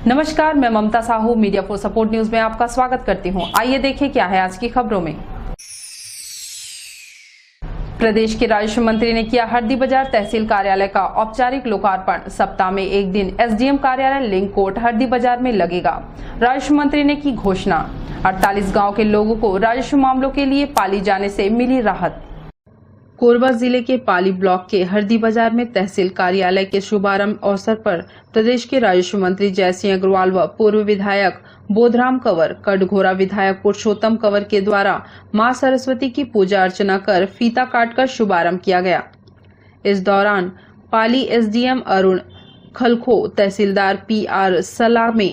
नमस्कार, मैं Mamta Sahu media for support news में आपका स्वागत करती हूं। आइए देखें क्या है आज की खबरों में। प्रदेश के राजस्व मंत्री ने किया हरदी बाजार तहसील कार्यालय का औपचारिक लोकार्पण। सप्ताह में एक दिन एसडीएम कार्यालय लिंक कोर्ट हरदी बाजार में लगेगा। राजस्व मंत्री ने की घोषणा। 48 गांव के लोगों को राजस्व मामलों के लिए पाली जाने से मिली राहत। कोरबा जिले के पाली ब्लॉक के हरदी बाजार में तहसील कार्यालय के शुभारंभ अवसर पर प्रदेश के राजस्व मंत्री जयसिंह अग्रवाल व पूर्व विधायक बोधराम कंवर, कटघोरा विधायक पुरुषोत्तम कंवर के द्वारा मां सरस्वती की पूजा अर्चना कर फीता काटकर शुभारंभ किया गया। इस दौरान पाली एसडीएम अरुण खलखो, तहसीलदार PR सलामे,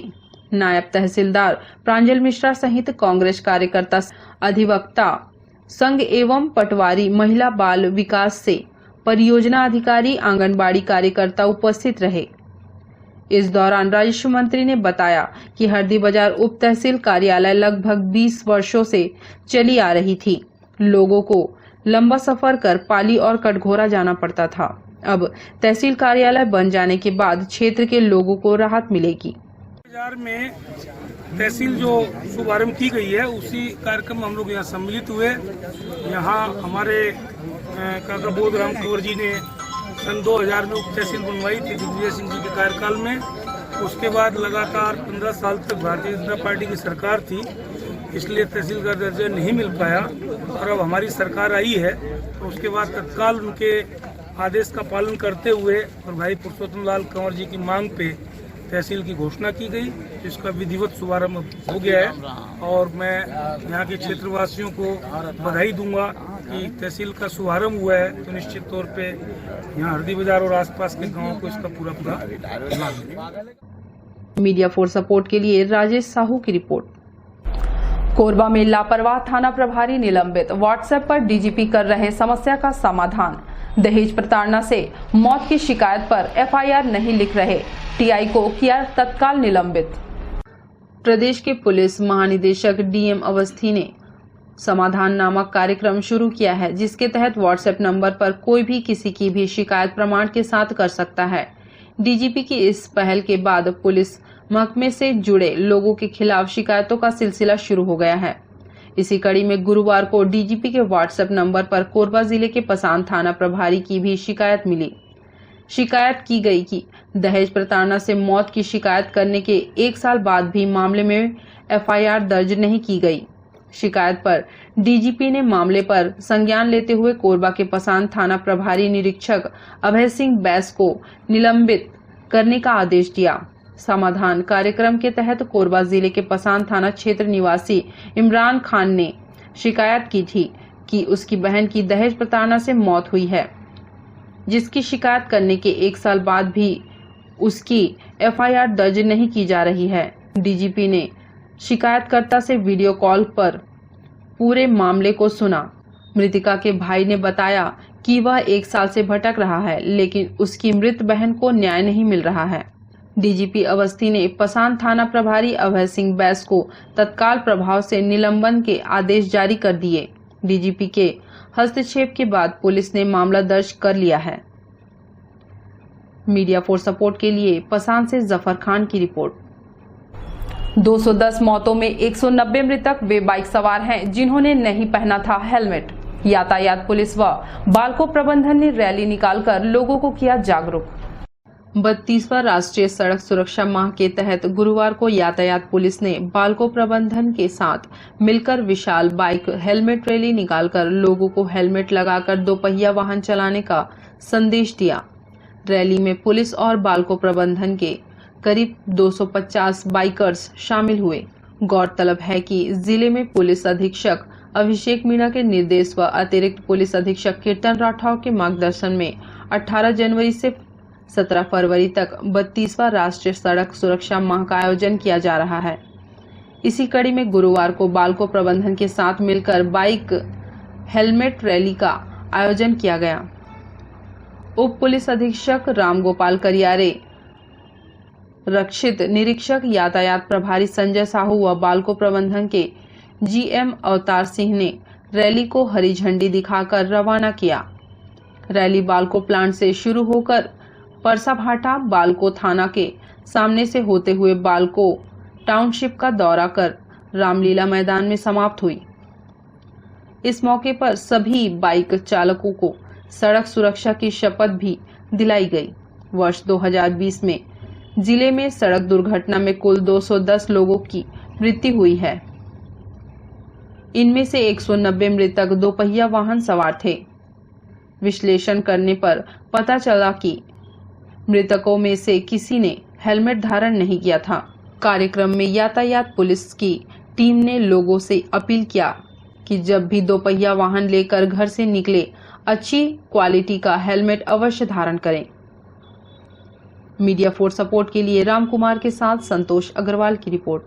नायब तहसीलदार प्रांजल मिश्रा सहित कांग्रेस कार्यकर्ता, अधिवक्ता संघ एवं पटवारी, महिला बाल विकास से परियोजना अधिकारी, आंगनबाड़ी कार्यकर्ता उपस्थित रहे। इस दौरान राजस्व मंत्री ने बताया कि हरदी बाजार उप तहसील कार्यालय लगभग 20 वर्षों से चली आ रही थी। लोगों को लंबा सफर कर पाली और कटघोरा जाना पड़ता था। अब तहसील कार्यालय बन जाने के बाद क्षेत्र के लोगों को राहत मिलेगी। बाजार में तहसील जो शुभारंभ की गई है, उसी कार्यक्रम में हम लोग यहाँ सम्मिलित हुए। यहाँ हमारे काका बोधराम कंवर जी ने सन 2000 में उप तहसील बनवाई थी दिग्विजय सिंह जी के कार्यकाल में। उसके बाद लगातार 15 साल तक भारतीय जनता पार्टी की सरकार थी, इसलिए तहसील का दर्जा नहीं मिल पाया। और अब हमारी सरकार आई है तो उसके बाद तत्काल उनके आदेश का पालन करते हुए और भाई पुरुषोत्तम लाल कंवर जी की मांग पे तहसील की घोषणा की गई, जिसका विधिवत शुभारंभ हो गया है। और मैं यहाँ के क्षेत्रवासियों को बधाई दूंगा कि तहसील का शुभारंभ हुआ है, तो निश्चित तौर पे यहाँ हरदी बाजार और आसपास के गांवों को इसका पूरा मीडिया फॉर सपोर्ट के लिए राजेश साहू की रिपोर्ट। कोरबा में लापरवाह थाना प्रभारी निलंबित। व्हाट्सएप पर डीजीपी कर रहे समस्या का समाधान। दहेज प्रताड़ना से मौत की शिकायत पर FIR नहीं लिख रहे, TI को किया तत्काल निलंबित। प्रदेश के पुलिस महानिदेशक DM अवस्थी ने समाधान नामक कार्यक्रम शुरू किया है, जिसके तहत व्हाट्सएप नंबर पर कोई भी किसी की भी शिकायत प्रमाण के साथ कर सकता है। DGP की इस पहल के बाद पुलिस महकमे से जुड़े लोगों के खिलाफ शिकायतों का सिलसिला शुरू हो गया है। इसी कड़ी में गुरुवार को DGP के व्हाट्सएप नंबर पर कोरबा जिले के पसान थाना प्रभारी की भी शिकायत मिली। शिकायत की गई कि दहेज प्रताड़ना से मौत की शिकायत करने के 1 साल बाद भी मामले में FIR दर्ज नहीं की गई। शिकायत पर DGP ने मामले पर संज्ञान लेते हुए कोरबा के पसान थाना प्रभारी निरीक्षक अभय सिंह बैस को निलंबित करने का आदेश दिया। समाधान कार्यक्रम के तहत कोरबा जिले के पसान थाना क्षेत्र निवासी इमरान खान ने शिकायत की थी कि उसकी बहन की दहेज प्रताड़ना से मौत हुई है, जिसकी शिकायत करने के 1 साल बाद भी उसकी FIR दर्ज नहीं की जा रही है। DGP ने शिकायतकर्ता से वीडियो कॉल पर पूरे मामले को सुना। मृतिका के भाई ने बताया कि वह 1 साल से भटक रहा है, लेकिन उसकी मृत बहन को न्याय नहीं मिल रहा है। DGP अवस्थी ने पसान थाना प्रभारी अभय सिंह बैस को तत्काल प्रभाव से निलंबन के आदेश जारी कर दिए। DGP के हस्तक्षेप के बाद पुलिस ने मामला दर्ज कर लिया है। मीडिया फॉर सपोर्ट के लिए पसान से जफर खान की रिपोर्ट। 210 मौतों में 190 मृतक वे बाइक सवार हैं जिन्होंने नहीं पहना था हेलमेट। यातायात पुलिस व बाल्को प्रबंधन ने रैली निकालकर लोगों को किया जागरूक। 32वां राष्ट्रीय सड़क सुरक्षा माह के तहत गुरुवार को यातायात पुलिस ने बाल्को प्रबंधन के साथ मिलकर विशाल बाइक हेलमेट रैली निकालकर लोगों को हेलमेट लगाकर दोपहिया वाहन चलाने का संदेश दिया। रैली में पुलिस और बाल्को प्रबंधन के करीब 250 बाइकर्स शामिल हुए। गौरतलब है कि जिले में पुलिस अधीक्षक अभिषेक मीणा के निर्देश व अतिरिक्त पुलिस अधीक्षक कीर्तन राठौर के मार्गदर्शन में 18 जनवरी से 17 फरवरी तक 32वां राष्ट्रीय सड़क सुरक्षा माह का आयोजन किया जा रहा है। इसी कड़ी में गुरुवार को बाल्को प्रबंधन के साथ मिलकर बाइक हेलमेट रैली का आयोजन किया गया। उप पुलिस अधीक्षक रामगोपाल करियारे, रक्षित निरीक्षक यातायात प्रभारी संजय साहू व बाल्को प्रबंधन के GM अवतार सिंह ने रैली को हरी झंडी दिखाकर रवाना किया। रैली बाल्को प्लांट से शुरू होकर परसाभाटा बालको थाना के सामने से होते हुए बालको टाउनशिप का दौरा कर रामलीला मैदान में समाप्त हुई। इस मौके पर सभी बाइक चालकों को सड़क सुरक्षा की शपथ भी दिलाई गई। वर्ष 2020 में जिले में सड़क दुर्घटना में कुल 210 लोगों की मृत्यु हुई है। इनमें से 190 मृतक दोपहिया वाहन सवार थे। विश्लेषण करने पर पता चला कि मृतकों में से किसी ने हेलमेट धारण नहीं किया था। कार्यक्रम में यातायात पुलिस की टीम ने लोगों से अपील किया कि जब भी दोपहिया वाहन लेकर घर से निकले अच्छी क्वालिटी का हेलमेट अवश्य धारण करें। मीडिया फोर सपोर्ट के लिए राम कुमार के साथ संतोष अग्रवाल की रिपोर्ट।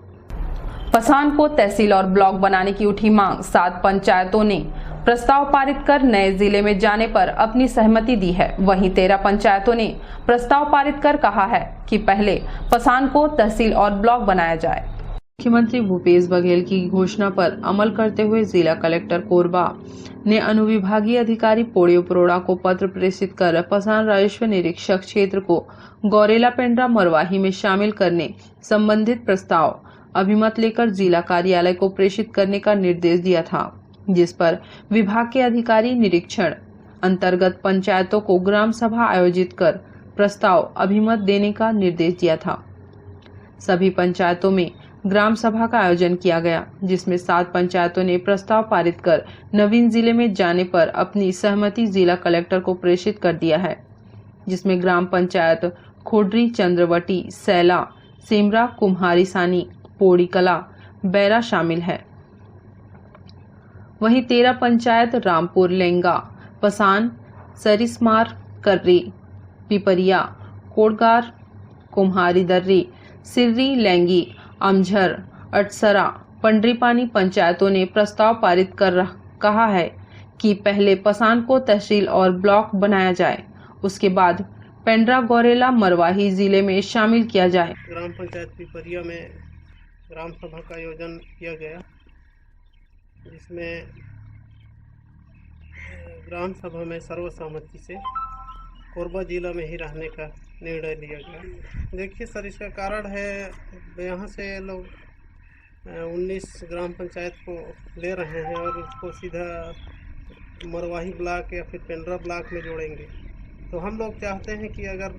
पसान को तहसील और ब्लॉक बनाने की उठी मांग। 7 पंचायतों ने प्रस्ताव पारित कर नए जिले में जाने पर अपनी सहमति दी है। वहीं 13 पंचायतों ने प्रस्ताव पारित कर कहा है कि पहले पसान को तहसील और ब्लॉक बनाया जाए। मुख्यमंत्री भूपेश बघेल की घोषणा पर अमल करते हुए जिला कलेक्टर कोरबा ने अनुविभागीय अधिकारी पोड़ियो परोड़ा को पत्र प्रेषित कर पसान राजस्व निरीक्षक क्षेत्र को गौरेला पेंड्रा मरवाही में शामिल करने संबंधित प्रस्ताव अभिमत लेकर जिला कार्यालय को प्रेषित करने का निर्देश दिया था, जिस पर विभाग के अधिकारी निरीक्षण अंतर्गत पंचायतों को ग्राम सभा आयोजित कर प्रस्ताव अभिमत देने का निर्देश दिया था। सभी पंचायतों में ग्राम सभा का आयोजन किया गया, जिसमें 7 पंचायतों ने प्रस्ताव पारित कर नवीन जिले में जाने पर अपनी सहमति जिला कलेक्टर को प्रेषित कर दिया है, जिसमें ग्राम पंचायत खोडरी, चंद्रवटी, सैला, सेमरा, कुम्हारी सानी, पोड़ी कला, बैरा शामिल है। वहीं 13 पंचायत रामपुर, लेंगा, पसान, सरिसमार, कर्री, पिपरिया, कोड़गार, कुम्हारी दर्री, सिर्री, लेंगी, अमझर, अटसरा, पंडरीपानी पंचायतों ने प्रस्ताव पारित कर कहा है कि पहले पसान को तहसील और ब्लॉक बनाया जाए, उसके बाद पेंड्रा, गौरेला, मरवाही जिले में शामिल किया जाए। ग्राम पंचायत पिपरिया में ग्राम सभा का आयोजन किया गया, जिसमें ग्राम सभा में सर्वसम्मति से कोरबा जिला में ही रहने का निर्णय लिया गया। देखिए सर, इसका कारण है यहाँ से लोग 19 ग्राम पंचायत को ले रहे हैं और उसको सीधा मरवाही ब्लॉक या फिर पेंड्रा ब्लॉक में जोड़ेंगे। तो हम लोग चाहते हैं कि अगर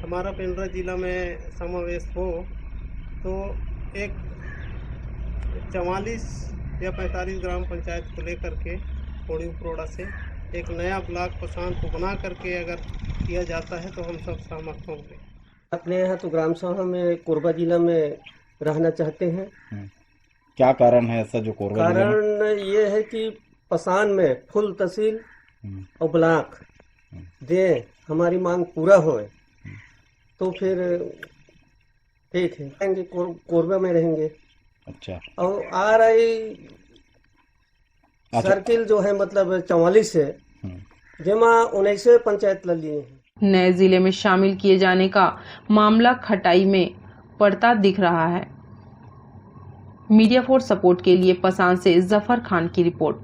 हमारा पेंड्रा जिला में समावेश हो तो एक 44 या 45 ग्राम पंचायत को लेकर के पोड़ियो परोड़ा से एक नया ब्लॉक पसान को बना करके अगर किया जाता है तो हम सब सहमत होंगे। अपने यहाँ तो ग्राम सभा में कोरबा जिला में रहना चाहते हैं। क्या कारण है ऐसा जो कोरबा जिला में? कारण ये है कि पसान में फुल तहसील और ब्लॉक दे, हमारी मांग पूरा होए तो फिर ठीक है, रहेंगे कोरबा में रहेंगे। अच्छा। और आ रही सर्किल जो है मतलब 44 है, जेमा 19 पंचायत ले लिए हैं। नए जिले में शामिल किए जाने का मामला खटाई में पड़ता दिख रहा है। मीडिया फोर सपोर्ट के लिए पसान से जफर खान की रिपोर्ट।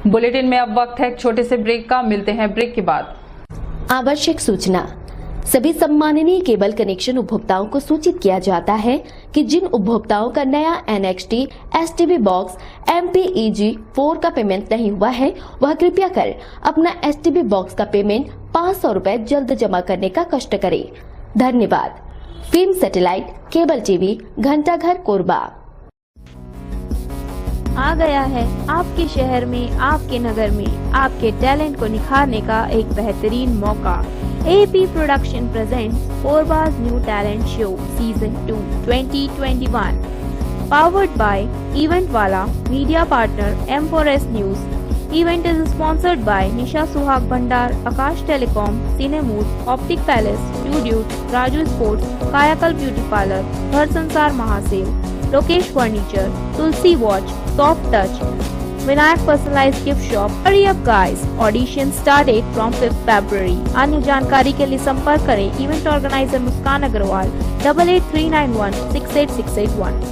बुलेटिन में अब वक्त है एक छोटे से ब्रेक का, मिलते हैं ब्रेक के बाद। आवश्यक सूचना, सभी सम्माननीय केबल कनेक्शन उपभोक्ताओं को सूचित किया जाता है कि जिन उपभोक्ताओं का नया NXT STB बॉक्स MPEG 4 का पेमेंट नहीं हुआ है, वह कृपया कर अपना STB बॉक्स का पेमेंट 500 रुपए जल्द जमा करने का कष्ट करें। धन्यवाद। फिल्म सैटेलाइट केबल टीवी, घंटाघर, कोरबा। आ गया है आपके शहर में, आपके नगर में आपके टैलेंट को निखारने का एक बेहतरीन मौका। AP Production presents Korba's New Talent Show Season 2 2021, powered by Event Wala, media partner M4S News. Event is sponsored by Nisha Suhag Bhandar, Akash Telecom, Cinemood, Optic Palace, Studio, Raju Sports, Kayakal Beauty Parlor, Bhar Sansar Mahasale, Lokesh Furniture, Tulsi Watch, Soft Touch, Vinayak Personalized Gift Shop. Hurry up guys, audition start date from 5th February. अन्य जानकारी के लिए संपर्क करें event organiser Muskan Agarwal 8839168681।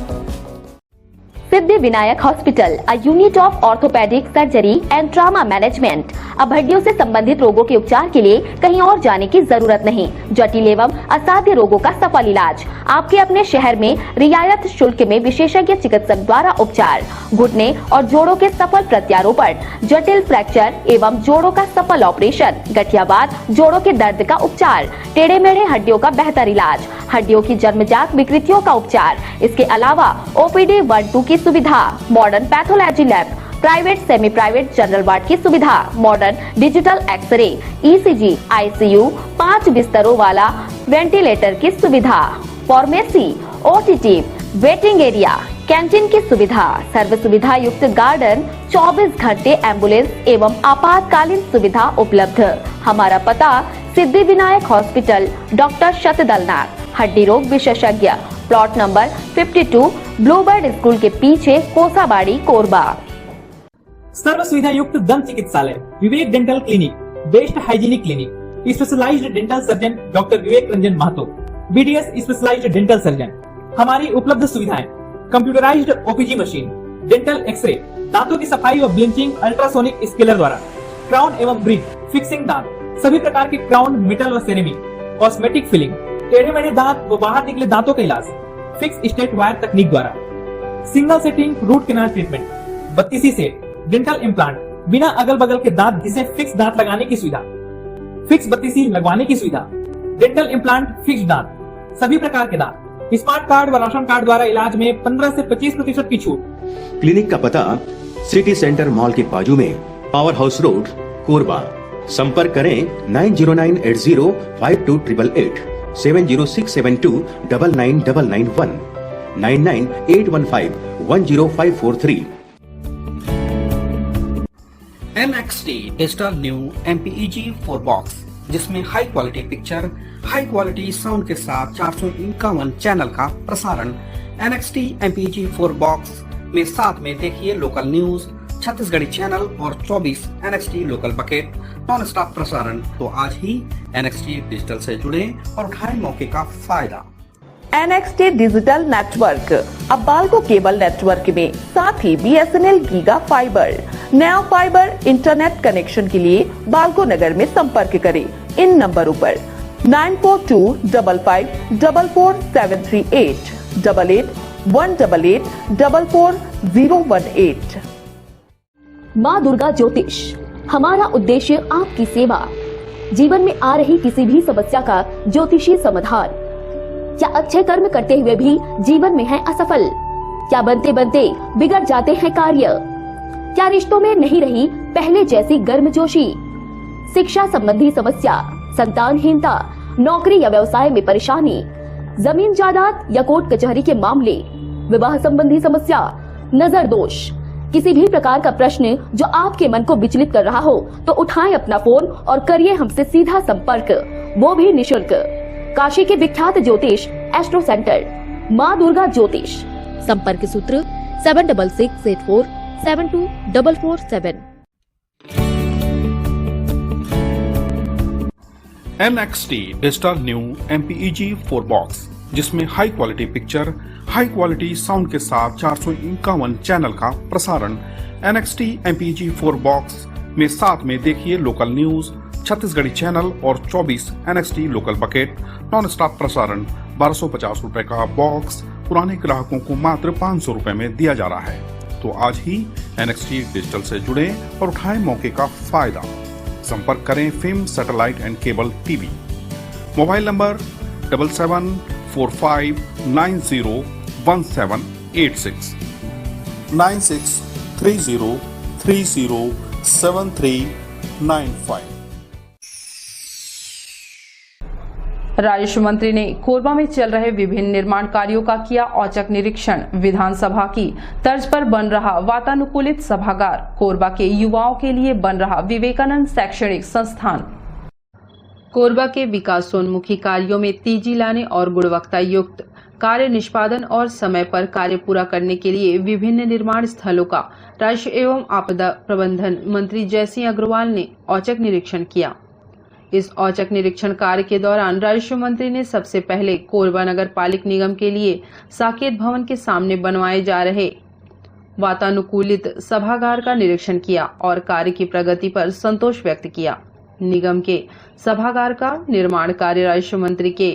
Siddhi Vinayak hospital, a unit of orthopedic surgery and trauma management। अब हड्डियों से संबंधित रोगों के उपचार के लिए कहीं और जाने की जरूरत नहीं। जटिल एवं असाध्य रोगों का सफल इलाज आपके अपने शहर में रियायत शुल्क में विशेषज्ञ चिकित्सक द्वारा उपचार। घुटने और जोड़ों के सफल प्रत्यारोपण, जटिल फ्रैक्चर एवं जोड़ों का सफल ऑपरेशन, गठियावाद, जोड़ों के दर्द का उपचार, टेढ़े मेढ़े हड्डियों का बेहतर इलाज, हड्डियों की जन्मजात विकृतियों का उपचार। इसके अलावा ओपीडी 1-2 की सुविधा, modern pathology lab, private semi private general ward की सुविधा, modern digital X-ray, ECG, ICU, 5 बिस्तरों वाला वेंटिलेटर की सुविधा, pharmacy, OTT, waiting area, canteen की सुविधा, सर्व सुविधा युक्त गार्डन, 24 घंटे एम्बुलेंस एवं आपातकालीन सुविधा उपलब्ध। हमारा पता सिद्धि विनायक हॉस्पिटल, डॉक्टर शतदलनाथ, हड्डी रोग विशेषज्ञ, प्लॉट नंबर 52, ब्लूबर्ड स्कूल के पीछे, कोसाबाड़ी, कोरबा। सर्व सुविधा युक्त दंत चिकित्सालय, Vivek dental clinic, best hygienic clinic, specialised dental surgeon doctor Vivek Ranjan Mahato, BDS specialised dental surgeon. हमारी उपलब्ध सुविधाएं: computerised OPG machine, dental x ray, दांतों की सफाई व ब्लीचिंग अल्ट्रासोनिक स्केलर द्वारा, क्राउन एवं ब्रिज, फिक्सिंग दांत, सभी प्रकार के क्राउन, मेटल व सेरेमिक, कॉस्मेटिक फिलिंग, टेढ़े मेढ़े दांत व बाहर निकले दांतों का इलाज फिक्स स्टेट वायर तकनीक द्वारा, single sitting root canal treatment, 32 set, dental implant, बिना अगल बगल के दांत जिसे फिक्स दांत लगाने की सुविधा, फिक्स 32 लगवाने की सुविधा, डेंटल इम्प्लांट, फिक्स दांत, सभी प्रकार के दांत, स्मार्ट कार्ड व राशन कार्ड द्वारा इलाज में 15 से 25% की छूट। क्लिनिक का पता सिटी सेंटर मॉल के बाजू में, पावर हाउस रोड, कोरबा। संपर्क करें 9098052888, 7067299991, 9981510543। NXT digital new MPEG 4 box, जिसमें high quality picture, high quality sound के साथ 451 चैनल का प्रसारण। NXT MPEG 4 बॉक्स में साथ में देखिए लोकल न्यूज, छत्तीसगढ़ी चैनल और 24 NXT local bucket non stop प्रसारण। तो आज ही NXT डिजिटल से जुड़े और उठाएं मौके का फायदा। NXT डिजिटल नेटवर्क अब बाल्को केबल नेटवर्क में साथ ही BSNL गीगा फाइबर। नया फाइबर इंटरनेट कनेक्शन के लिए बाल्को नगर में संपर्क करें इन नंबरों पर 9425544738, 8818844018। माँ दुर्गा ज्योतिष, हमारा उद्देश्य आपकी सेवा। जीवन में आ रही किसी भी समस्या का ज्योतिषी समाधान। क्या अच्छे कर्म करते हुए भी जीवन में है असफल? क्या बनते बनते बिगड़ जाते हैं कार्य? क्या रिश्तों में नहीं रही पहले जैसी गर्मजोशी? शिक्षा संबंधी समस्या, संतानहीनता, नौकरी या व्यवसाय में परेशानी, जमीन जायदाद या कोर्ट कचहरी के मामले, विवाह संबंधी समस्या, नजर दोष, किसी भी प्रकार का प्रश्न जो आपके मन को विचलित कर रहा हो तो उठाएं अपना फोन और करिए हमसे सीधा संपर्क, वो भी निशुल्क। काशी के विख्यात ज्योतिष एस्ट्रो सेंटर माँ दुर्गा ज्योतिष। संपर्क सूत्र 7668472447। NXT digital new MPEG 4 box, जिसमें high quality picture, high quality sound के साथ 451 चैनल का प्रसारण। NXT MPEG 4 बॉक्स में साथ में देखिए लोकल न्यूज, छत्तीसगढ़ी चैनल और 24 NXT local bucket non stop प्रसारण। 1250 रुपए का बॉक्स पुराने ग्राहकों को मात्र 500 रुपए में दिया जा रहा है। तो आज ही NXT डिजिटल से जुड़े और उठाएं मौके का फायदा। संपर्क करें film satellite and cable TV. Mobile number 7745901786, 9630307395। राजस्व मंत्री ने कोरबा में चल रहे विभिन्न निर्माण कार्यों का किया औचक निरीक्षण। विधानसभा की तर्ज पर बन रहा वातानुकूलित सभागार, कोरबा के युवाओं के लिए बन रहा विवेकानंद शैक्षणिक संस्थान। कोरबा के विकासोन्मुखी कार्यों में तेजी लाने और गुणवत्ता युक्त कार्य निष्पादन और समय पर कार्य पूरा करने के लिए विभिन्न निर्माण स्थलों का राजस्व एवं आपदा प्रबंधन मंत्री जयसिंह अग्रवाल ने औचक निरीक्षण किया। इस औचक निरीक्षण कार्य के दौरान राजस्व मंत्री ने सबसे पहले कोरबा नगर पालिक निगम के लिए साकेत भवन के सामने बनवाए जा रहे वातानुकूलित सभागार का निरीक्षण किया और कार्य की प्रगति पर संतोष व्यक्त किया। निगम के सभागार का निर्माण कार्य राज्य मंत्री के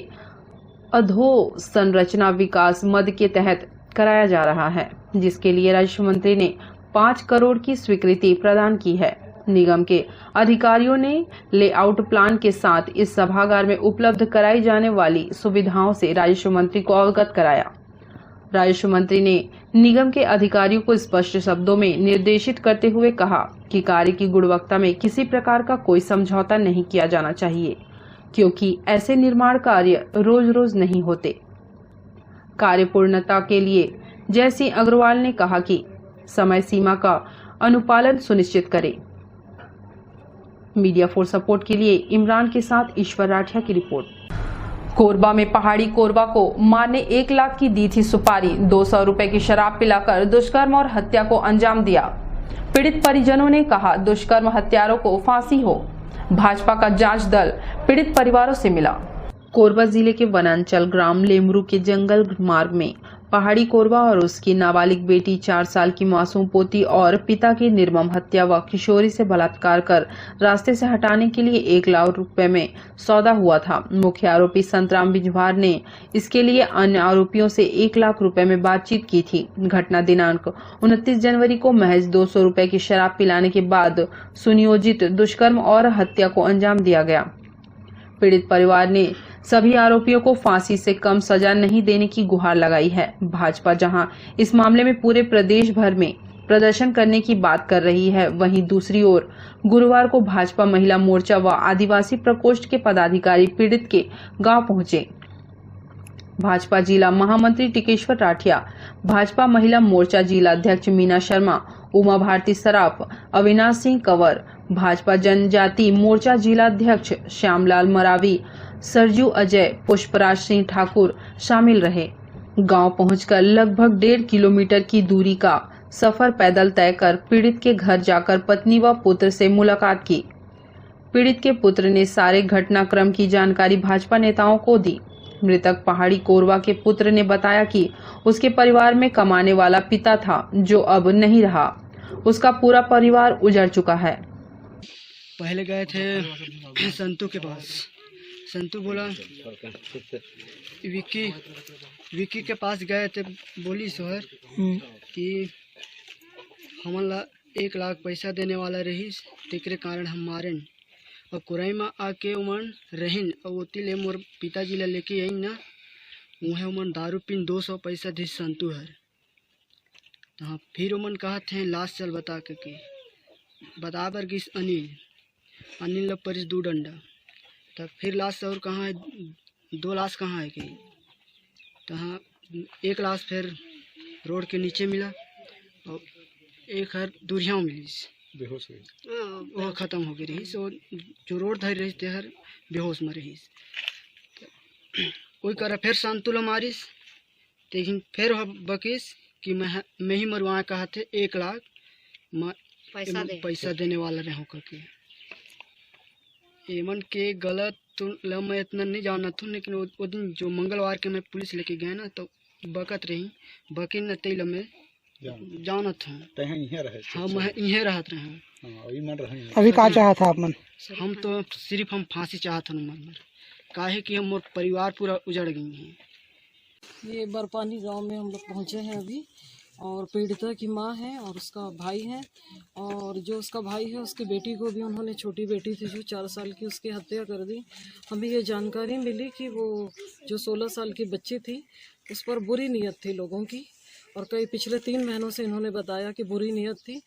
अधोसंरचना विकास मद के तहत कराया जा रहा है, जिसके लिए राज्य मंत्री ने 5 करोड़ की स्वीकृति प्रदान की है। निगम के अधिकारियों ने लेआउट प्लान के साथ इस सभागार में उपलब्ध कराई जाने वाली सुविधाओं से राजस्व मंत्री को अवगत कराया। राजस्व मंत्री ने निगम के अधिकारियों को स्पष्ट शब्दों में निर्देशित करते हुए कहा कि कार्य की गुणवत्ता में किसी प्रकार का कोई समझौता नहीं किया जाना चाहिए, क्योंकि ऐसे निर्माण कार्य रोज रोज नहीं होते। कार्य पूर्णता के लिए जय सिंह अग्रवाल ने कहा कि समय सीमा का अनुपालन सुनिश्चित करें। मीडिया फॉर सपोर्ट के लिए इमरान के साथ ईश्वर राठिया की रिपोर्ट। कोरबा में पहाड़ी कोरबा को मां ने 1 लाख की दी थी सुपारी, 200 रुपए की शराब पिलाकर दुष्कर्म और हत्या को अंजाम दिया। पीड़ित परिजनों ने कहा दुष्कर्म हत्यारों को फांसी हो। भाजपा का जांच दल पीड़ित परिवारों से मिला। कोरबा जिले के वनांचल ग्राम लेमरू के जंगल मार्ग में पहाड़ी कोरबा और उसकी नाबालिग बेटी 4 साल की मासूम पोती और पिता की निर्मम हत्या व किशोरी से बलात्कार कर रास्ते से हटाने के लिए 1 लाख रुपए में सौदा हुआ था। मुख्य आरोपी संतराम बिजवार ने इसके लिए अन्य आरोपियों से 1 लाख रुपए में बातचीत की थी। घटना दिनांक 29 जनवरी को महज 200 रुपए की शराब पिलाने के बाद सुनियोजित दुष्कर्म और हत्या को अंजाम दिया गया। पीड़ित परिवार ने सभी आरोपियों को फांसी से कम सजा नहीं देने की गुहार लगाई है। भाजपा जहां इस मामले में पूरे प्रदेश भर में प्रदर्शन करने की बात कर रही है, वहीं दूसरी ओर गुरुवार को भाजपा महिला मोर्चा व आदिवासी प्रकोष्ठ के पदाधिकारी पीड़ित के गांव पहुंचे। भाजपा जिला महामंत्री टिकेश्वर राठिया, भाजपा महिला मोर्चा जिला अध्यक्ष मीना शर्मा, उमा भारती सराफ, अविनाश सिंह कंवर, भाजपा जनजाति मोर्चा जिला अध्यक्ष श्यामलाल मरावी, सरजू अजय, पुष्पराज सिंह ठाकुर शामिल रहे। गांव पहुंचकर लगभग 1.5 किलोमीटर की दूरी का सफर पैदल तय कर पीड़ित के घर जाकर पत्नी व पुत्र से मुलाकात की। पीड़ित के पुत्र ने सारे घटनाक्रम की जानकारी भाजपा नेताओं को दी। मृतक पहाड़ी कोरबा के पुत्र ने बताया कि उसके परिवार में कमाने वाला पिता था, जो अब नहीं रहा। उसका पूरा परिवार उजड़ चुका है। पहले गए थे संतू के पास, संतू बोला विक्की के पास गए थे, बोली सोहर कि हमला 1 लाख पैसा देने वाला रही, तेरे कारण हम मारें और कुराई में आके उमन रहीन और ओती ले मोर पिताजी ला लेके आई ना, वह उमन दारू पीन 200 पैसा दी संतू है। हाँ, फिर उमन कहा थे लाश चल बता के बराबर किस अनिल परिस 2 डंडा, तब फिर लाश और कहाँ है, 2 लाश कहाँ है कहीं, तो हाँ 1 लाश फिर रोड के नीचे मिला और 1 हर दूरियाँ मिली, बेहोश हो वह ख़त्म हो गई रही। सो जो रोड धर रही थे हर बेहोश में रही। कोई करा फिर संतुल मारिस, लेकिन फिर बकीस कि मैं ही मरवा कहा थे 1 लाख पैसा देने वाला रहो करके। एमन के गलत तो मैं इतना नहीं जाना था, लेकिन वो दिन जो मंगलवार के मैं पुलिस लेके गया ना, तो बकत रही बकी न तेल में जाना था। हाँ, मैं यहीं रहते रहे। अभी क्या चाहा था आप मन? हम तो सिर्फ हम फांसी चाहते हैं मन, काहे कि हम परिवार पूरा उजड़ गई हैं। ये बरपानी गांव में हम लोग पहुंचे हैं अभी, और पीड़िता की माँ है और उसका भाई है, और जो उसका भाई है उसकी बेटी को भी उन्होंने, छोटी बेटी थी जो 4 साल की, उसकी हत्या कर दी। हमें ये जानकारी मिली कि वो जो 16 साल की बच्ची थी उस पर बुरी नीयत थी लोगों की, और कई पिछले 3 महीनों से इन्होंने बताया कि बुरी नीयत थी,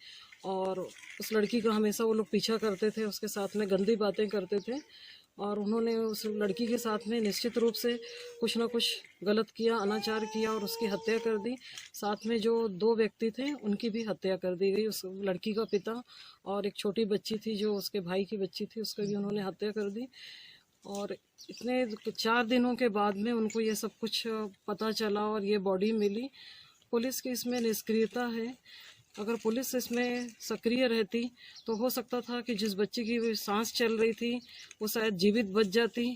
और उस लड़की का हमेशा वो लोग पीछा करते थे, उसके साथ में गंदी बातें करते थे, और उन्होंने उस लड़की के साथ में निश्चित रूप से कुछ ना कुछ गलत किया, अनाचार किया और उसकी हत्या कर दी। साथ में जो 2 व्यक्ति थे उनकी भी हत्या कर दी गई, उस लड़की का पिता और एक छोटी बच्ची थी जो उसके भाई की बच्ची थी, उसका भी उन्होंने हत्या कर दी। और इतने 4 दिनों के बाद में उनको ये सब कुछ पता चला और ये बॉडी मिली। पुलिस की इसमें निष्क्रियता है। अगर पुलिस इसमें सक्रिय रहती तो हो सकता था कि जिस बच्ची की सांस चल रही थी वो शायद जीवित बच जाती,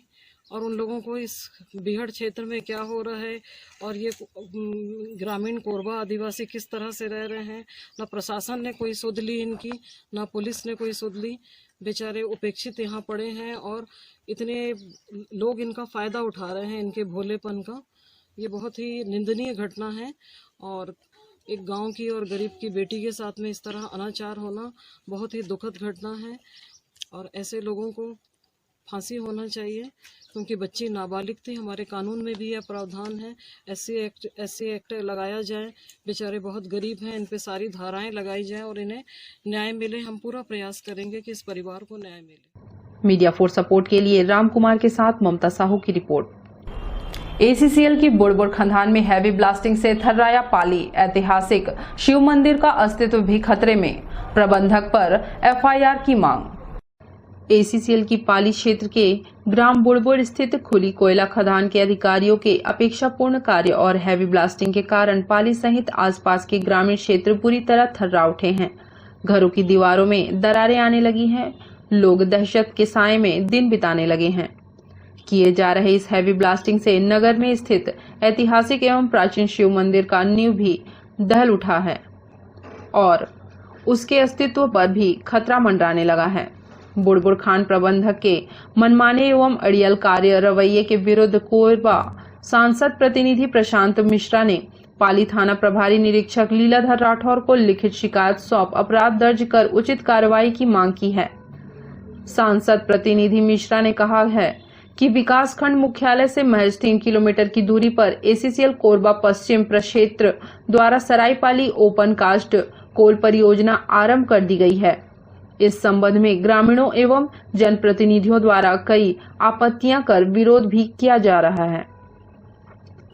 और उन लोगों को इस बीहड़ क्षेत्र में क्या हो रहा है और ये ग्रामीण कोरबा आदिवासी किस तरह से रह रहे हैं। ना प्रशासन ने कोई सुध ली इनकी, ना पुलिस ने कोई सुध ली। बेचारे उपेक्षित यहाँ पड़े हैं और इतने लोग इनका फ़ायदा उठा रहे हैं इनके भोलेपन का। ये बहुत ही निंदनीय घटना है और एक गांव की और गरीब की बेटी के साथ में इस तरह अनाचार होना बहुत ही दुखद घटना है और ऐसे लोगों को फांसी होना चाहिए क्योंकि बच्ची नाबालिग थी। हमारे कानून में भी यह प्रावधान है, एससी एक्ट लगाया जाए। बेचारे बहुत गरीब हैं, इन पे सारी धाराएं लगाई जाएं और इन्हें न्याय मिले। हम पूरा प्रयास करेंगे कि इस परिवार को न्याय मिले। मीडिया फॉर सपोर्ट के लिए राम कुमार के साथ ममता साहू की रिपोर्ट। ACCL की बुड़बुड़ खंदान में हैवी ब्लास्टिंग से थर्राया पाली। ऐतिहासिक शिव मंदिर का अस्तित्व भी खतरे में, प्रबंधक पर FIR की मांग। ACCL की पाली क्षेत्र के ग्राम बुड़बुड़ स्थित खुली कोयला खदान के अधिकारियों के अपेक्षापूर्ण कार्य और हैवी ब्लास्टिंग के कारण पाली सहित आसपास के ग्रामीण क्षेत्र बुरी तरह थर्रा उठे हैं। घरों की दीवारों में दरारें आने लगी हैं। लोग दहशत के साए में दिन बिताने लगे हैं। किए जा रहे इस हैवी ब्लास्टिंग से नगर में स्थित ऐतिहासिक एवं प्राचीन शिव मंदिर का नींव भी दहल उठा है और उसके अस्तित्व पर भी खतरा मंडराने लगा है। बुड़बुड़ खान प्रबंधक के मनमाने एवं अड़ियल कार्य रवैये के विरुद्ध कोरबा सांसद प्रतिनिधि प्रशांत मिश्रा ने पाली थाना प्रभारी निरीक्षक लीलाधर राठौर को लिखित शिकायत सौंप अपराध दर्ज कर उचित कार्रवाई की मांग की है। सांसद प्रतिनिधि मिश्रा ने कहा है कि विकास खंड मुख्यालय से महज 3 किलोमीटर की दूरी पर ACCL कोरबा पश्चिम प्रक्षेत्र द्वारा सरायपाली ओपन कास्ट कोल परियोजना आरंभ कर दी गई है। इस संबंध में ग्रामीणों एवं जनप्रतिनिधियों द्वारा कई आपत्तियां कर विरोध भी किया जा रहा है।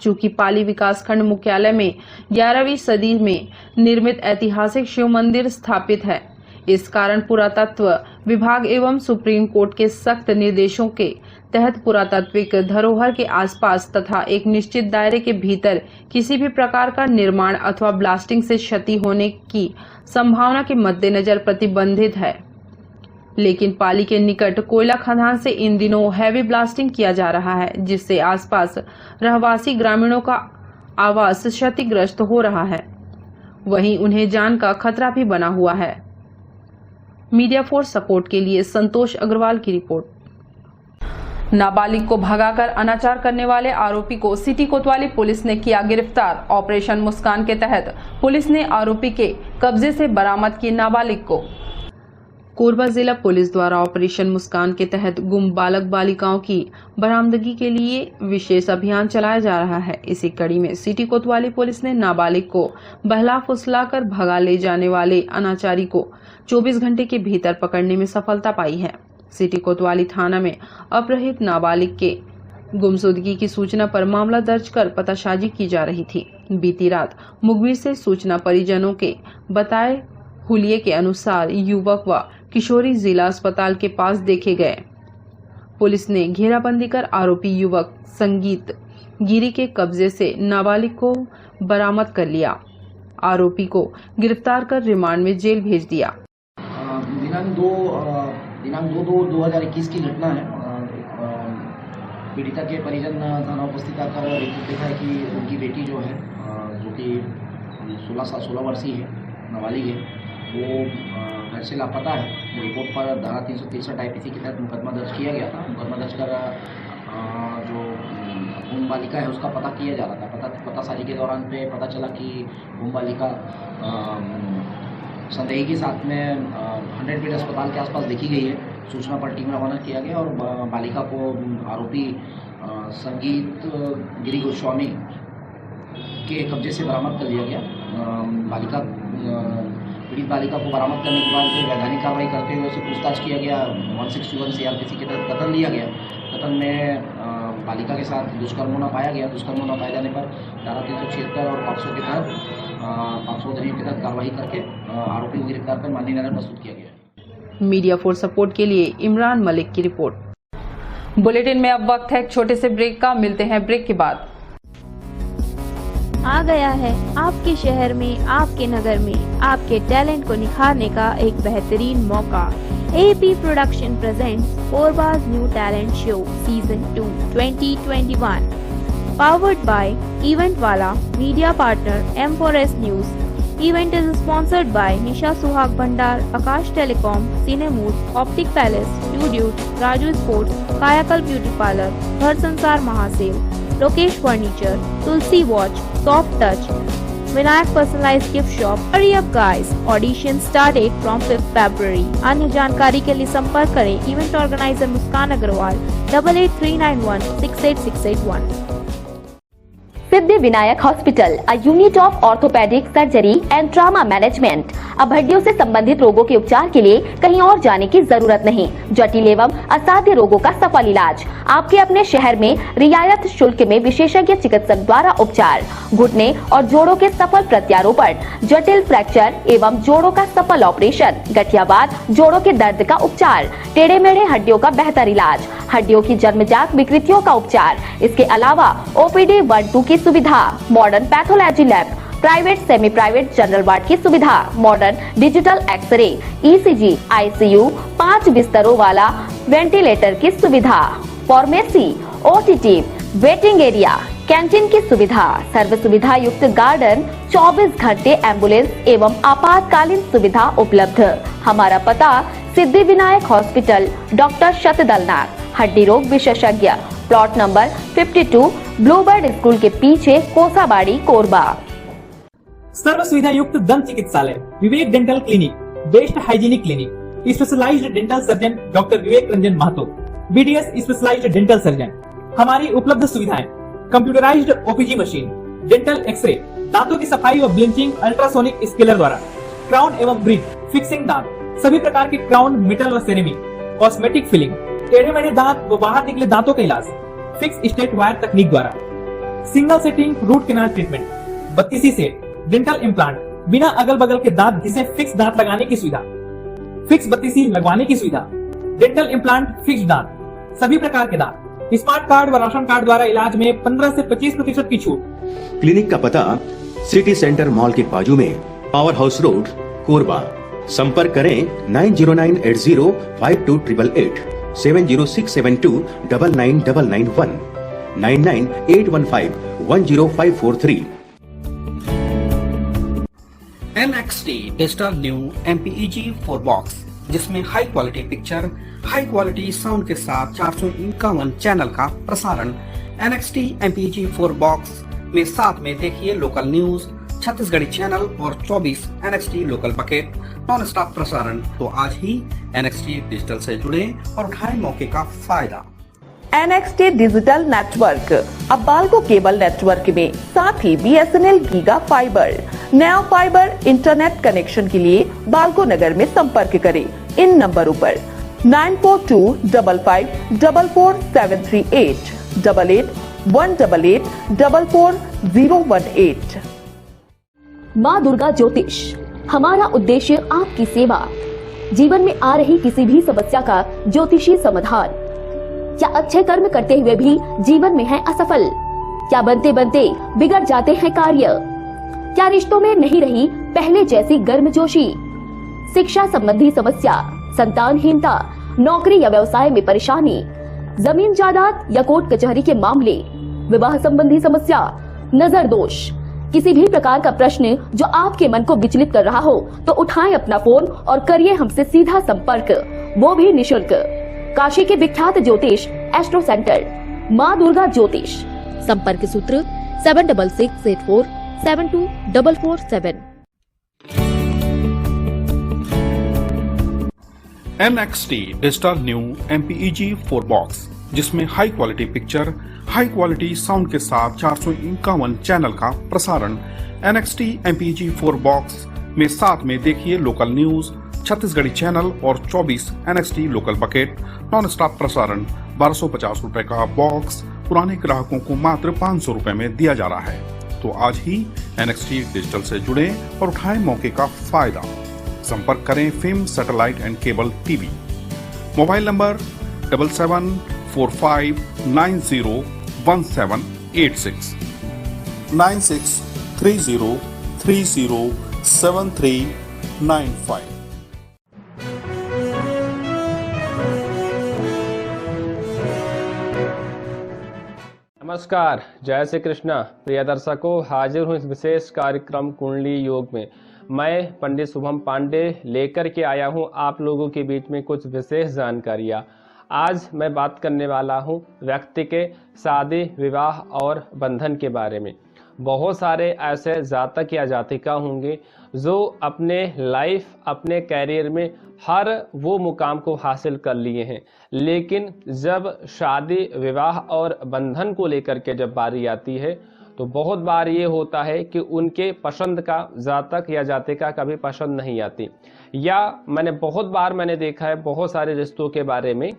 चूंकि पाली विकास खंड मुख्यालय में 11वीं सदी में निर्मित ऐतिहासिक शिव मंदिर स्थापित है, इस कारण पुरातत्व विभाग एवं सुप्रीम कोर्ट के सख्त निर्देशों के तहत पुरातात्विक धरोहर के आसपास तथा एक निश्चित दायरे के भीतर किसी भी प्रकार का निर्माण अथवा ब्लास्टिंग से क्षति होने की संभावना के मद्देनजर प्रतिबंधित है। लेकिन पाली के निकट कोयला खदान से इन दिनों हैवी ब्लास्टिंग किया जा रहा है, जिससे आसपास रहवासी ग्रामीणों का आवास क्षतिग्रस्त हो रहा है, वहीं उन्हें जान का खतरा भी बना हुआ है। मीडिया फॉर सपोर्ट के लिए संतोष अग्रवाल की रिपोर्ट। नाबालिग को भगाकर अनाचार करने वाले आरोपी को सिटी कोतवाली पुलिस ने किया गिरफ्तार। ऑपरेशन मुस्कान के तहत पुलिस ने आरोपी के कब्जे से बरामद की नाबालिग को। कोरबा जिला पुलिस द्वारा ऑपरेशन मुस्कान के तहत गुम बालक बालिकाओं की बरामदगी के लिए विशेष अभियान चलाया जा रहा है। इसी कड़ी में सिटी कोतवाली पुलिस ने नाबालिग को बहला फुसलाकर भगा ले जाने वाले अनाचारी को 24 घंटे के भीतर पकड़ने में सफलता पाई है। सिटी कोतवाली थाना में अपहृत नाबालिग के गुमशुदगी की सूचना पर मामला दर्ज कर पतासाजी की जा रही थी। बीती रात मुखबिर से सूचना परिजनों के बताए हुलिये के अनुसार युवक व किशोरी जिला अस्पताल के पास देखे गए। पुलिस ने घेराबंदी कर आरोपी युवक संगीत गिरी के कब्जे से नाबालिग को बरामद कर लिया। आरोपी को गिरफ्तार कर रिमांड में जेल भेज दिया। दिनांक 2/2/2021 की घटना है। पीड़िता के परिजन थाना उपस्थित आकर रिपोर्ट देखा है कि उनकी बेटी जो है, जो कि 16 वर्षीय है, नाबालिग है, वो घर से लापता है। रिपोर्ट पर धारा 363 IPC के तहत मुकदमा दर्ज किया गया था। मुकदमा दर्ज कर जो गुम बालिका है उसका पता किया जा रहा था। पतासाजी के दौरान पे पता चला कि गुम बालिका संदेही के साथ में 100 बेड अस्पताल के आसपास देखी गई है। सूचना पर टीम रवाना किया गया और बालिका को आरोपी संगीत गिरी गोस्वामी के कब्जे से बरामद कर लिया गया। पीड़ित बालिका को बरामद करने के बाद वैधानिक कार्रवाई करते हुए उसे पूछताछ किया गया। 161 CRPC के तहत कत्ल लिया गया। कत्ल में बालिका के साथ दुष्कर्म होना पाया गया। दुष्कर्म होना पाए जाने पर धारा 376 और 500 के तहत 500 अधिनियम के तहत कार्रवाई करके आरोपी को गिरफ्तार कर माननीय न्यायालय प्रस्तुत किया गया। मीडिया फॉर सपोर्ट के लिए इमरान मलिक की रिपोर्ट। बुलेटिन में अब वक्त है एक छोटे से ब्रेक का। मिलते हैं ब्रेक के बाद। आ गया है आपके शहर में, आपके नगर में आपके टैलेंट को निखारने का एक बेहतरीन मौका। AP Production presents Korba's New Talent Show Season 2 2021. Powered by Eventwala, media partner M4S News. Event is sponsored by Nisha Suhag Bhandar, Akash Telecom, Cinemood, Optic Palace, Studios, Raju Sports, Kayakal Beauty Parlor, Ghar Sansar Mahasel, Lokesh Furniture, Tulsi Watch, Soft Touch, Vinayak Personalized Gift Shop. Hurry up guys, audition started from 5th February. अन्य जानकारी के लिए संपर्क करें event organiser Muskan Agarwal 8839168681। Siddhi Vinayak hospital, a unit of orthopaedic surgery and trauma management. अब हड्डियों से संबंधित रोगों के उपचार के लिए कहीं और जाने की जरूरत नहीं। जटिल एवं असाध्य रोगों का सफल इलाज आपके अपने शहर में रियायत शुल्क में विशेषज्ञ चिकित्सक द्वारा उपचार। घुटने और जोड़ों के सफल प्रत्यारोपण, जटिल फ्रैक्चर एवं जोड़ों का सफल ऑपरेशन, गठियावाद, जोड़ों के दर्द का उपचार, टेढ़े मेढ़े हड्डियों का बेहतर इलाज, हड्डियों की जन्मजात विकृतियों का उपचार। इसके अलावा OPD 1-2 की सुविधा, modern pathology lab, private semi private general ward की सुविधा, modern digital X-ray, ECG, ICU, 5 बिस्तरों वाला वेंटिलेटर की सुविधा, pharmacy, OTT, waiting area, canteen की सुविधा, सर्व सुविधा युक्त गार्डन, 24 घंटे एम्बुलेंस एवं आपातकालीन सुविधा उपलब्ध। हमारा पता सिद्धि विनायक हॉस्पिटल, डॉक्टर शतदलनाथ, हड्डी रोग विशेषज्ञ, प्लॉट नंबर 52, ब्लूबर्ड स्कूल के पीछे, कोसाबाड़ी, कोरबा। सर्व सुविधा युक्त दंत चिकित्सालय, Vivek dental clinic, best hygienic clinic, specialised dental surgeon doctor Vivek Ranjan Mahato, BDS specialised dental surgeon. हमारी उपलब्ध सुविधाएं: computerised OPG machine, dental x ray, दांतों की सफाई और ब्लीचिंग अल्ट्रासोनिक स्केलर द्वारा, क्राउन एवं ब्रिज, फिक्सिंग दांत, सभी प्रकार के क्राउन, मेटल व सेरेमिक, कॉस्मेटिक फिलिंग, टेढ़े मेढ़े दांत व बाहर निकले दांतों का इलाज फिक्स स्टेट वायर तकनीक द्वारा, single sitting root canal treatment, 32 set, dental implant, बिना अगल बगल के दांत घिसे फिक्स दांत लगाने की सुविधा, फिक्स 32 लगवाने की सुविधा, डेंटल इम्प्लांट, फिक्स दांत, सभी प्रकार के दांत, स्मार्ट कार्ड व राशन कार्ड द्वारा इलाज में 15 से 25% की छूट। क्लिनिक का पता सिटी सेंटर मॉल के बाजू में, पावर हाउस रोड, कोरबा। संपर्क करें 9098052888, 7067299991, 9981510543। NXT digital new MPEG 4 box, जिसमें high quality picture, high quality sound के साथ 451 चैनल का प्रसारण। NXT MPEG 4 बॉक्स में साथ में देखिए लोकल न्यूज, छत्तीसगढ़ी चैनल और 24 NXT local bucket non stop प्रसारण। तो आज ही NXT डिजिटल से जुड़े और उठाएं मौके का फायदा। NXT डिजिटल नेटवर्क, अब बाल्को केबल नेटवर्क में साथ ही BSNL गीगा फाइबर, नया फाइबर इंटरनेट कनेक्शन के लिए बाल्को नगर में संपर्क करें इन नंबरों पर 9425544738, 8818844018। माँ दुर्गा ज्योतिष, हमारा उद्देश्य आपकी सेवा। जीवन में आ रही किसी भी समस्या का ज्योतिषी समाधान। क्या अच्छे कर्म करते हुए भी जीवन में है असफल? क्या बनते बनते बिगड़ जाते हैं कार्य? क्या रिश्तों में नहीं रही पहले जैसी गर्मजोशी? शिक्षा संबंधी समस्या, संतानहीनता, नौकरी या व्यवसाय में परेशानी, जमीन जायदाद या कोर्ट कचहरी के मामले, विवाह संबंधी समस्या, नजर दोष, किसी भी प्रकार का प्रश्न जो आपके मन को विचलित कर रहा हो तो उठाएं अपना फोन और करिए हमसे सीधा संपर्क, वो भी निशुल्क। काशी के विख्यात ज्योतिष एस्ट्रो सेंटर, माँ दुर्गा ज्योतिष। संपर्क सूत्र 7668472447। NXT digital new MPEG 4 box, जिसमें high quality picture, high quality sound के साथ 451 चैनल का प्रसारण। NXT MPEG 4 बॉक्स में साथ में देखिए लोकल न्यूज, छत्तीसगढ़ी चैनल और 24 NXT local bucket non stop प्रसारण। 1250 रुपए का बॉक्स पुराने ग्राहकों को मात्र 500 रुपए में दिया जा रहा है। तो आज ही NXT डिजिटल से जुड़े और उठाएं मौके का फायदा। संपर्क करें film satellite and cable TV। Mobile number 7745901786, 9630307395। नमस्कार, जय श्री कृष्णा। प्रिय दर्शकों, हाजिर हूँ इस विशेष कार्यक्रम कुंडली योग में। मैं पंडित शुभम पांडे लेकर के आया हूँ आप लोगों के बीच में कुछ विशेष जानकारियाँ। आज मैं बात करने वाला हूँ व्यक्ति के शादी, विवाह और बंधन के बारे में। बहुत सारे ऐसे जातक या जातिका होंगे जो अपने लाइफ, अपने कैरियर में हर वो मुकाम को हासिल कर लिए हैं, लेकिन जब शादी, विवाह और बंधन को लेकर के जब बारी आती है तो बहुत बार ये होता है कि उनके पसंद का जातक या जातिका कभी पसंद नहीं आती। या बहुत बार मैंने देखा है बहुत सारे रिश्तों के बारे में